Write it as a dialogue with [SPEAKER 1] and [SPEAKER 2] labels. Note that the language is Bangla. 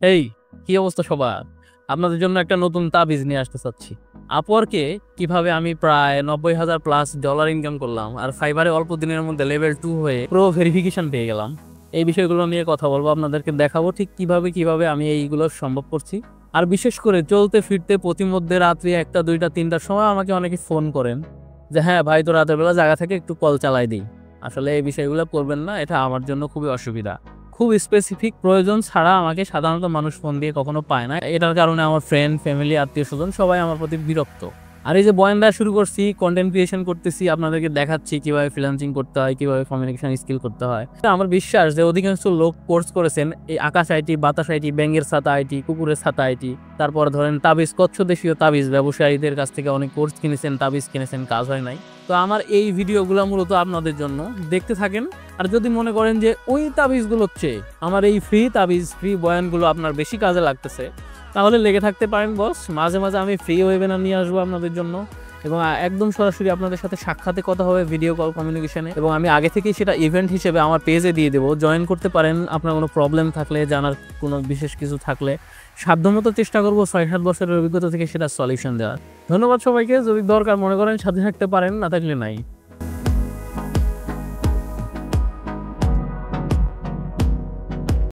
[SPEAKER 1] এই, কি অবস্থা সবার? আপনাদের জন্য একটা নতুন তাবিজ নিয়ে আসতে চাচ্ছি। আপওয়ার্কে কিভাবে আমি প্রায় 90,000 প্লাস ডলার ইনকাম করলাম, আর ফাইবারে অল্প দিনের মধ্যে লেভেল 2 হয়ে প্রো ভেরিফিকেশন পেয়ে গেলাম। এই বিষয়গুলো নিয়ে কথা বলবো, আপনাদেরকে দেখাবো ঠিক কিভাবে কিভাবে আমি এইগুলো সম্ভব করছি। আর বিশেষ করে চলতে ফিরতে প্রতিমধ্যে রাত্রি 1টা 2টা 3টার সময় আমাকে অনেকে ফোন করেন যে হ্যাঁ ভাই, তো রাতের বেলা জায়গা থেকে একটু কল চালাই দিই। আসলে এই বিষয়গুলো করবেন না, এটা আমার জন্য খুবই অসুবিধা। খুব স্পেসিফিক প্রয়োজন ছাড়া আমাকে সাধারণত মানুষ ফোন দিয়ে কখনো পায় না। এটার কারণে আমার ফ্রেন্ড, ফ্যামিলি, আত্মীয়-স্বজন সবাই আমার প্রতি বিরক্ত। আর এই যে বয়ান দেওয়া শুরু করছি, কন্টেন্ট ক্রিয়েশন করতেছি, আপনাদেরকে দেখাচ্ছি কিভাবে ফ্রিল্যান্সিং করতে হয়, কিভাবে কমিউনিকেশন স্কিল করতে হয়। আমার বিশ্বাস যে অধিকাংশ লোক কোর্স করেছেন এই আকাশ আইটি, বাতাস আইটি, ব্যাঙের ছাতা আইটি, কুকুরের ছাতা আইটি, তারপর ধরেন তাবিজ, কচ্ছদেশীয় তাবিজ ব্যবসায়ীদের কাছ থেকে অনেক কোর্স কিনেছেন, তাবিজ কিনেছেন, কাজ হয় নাই। তো আমার এই ভিডিওগুলো মূলত আপনাদের জন্য, দেখতে থাকেন। আর যদি মনে করেন যে ওই তাবিজগুলো হচ্ছে আমার এই ফ্রি তাবিজ, ফ্রি বয়ানগুলো আপনার বেশি কাজে লাগতেছে, তাহলে লেগে থাকতে পারেন বস। মাঝে মাঝে আমি ফ্রি ওয়েবিনার নিয়ে আসবো আপনাদের জন্য, এবং একদম সরাসরি আপনাদের সাথে সাক্ষাতে কথা হবে, ভিডিও কল কমিউনিকেশনে। এবং আমি আগে থেকেই সেটা ইভেন্ট হিসেবে আমার পেজে দিয়ে দেবো, জয়েন করতে পারেন। আপনার কোনো প্রবলেম থাকলে, জানার কোনো বিশেষ কিছু থাকলে সাধ্যমতো চেষ্টা করবো 6-7 বছরের অভিজ্ঞতা থেকে সেটা সলিউশন দেওয়ার। ধন্যবাদ সবাইকে। যদি দরকার মনে করেন সাথে থাকতে পারেন, না থাকলে নাই।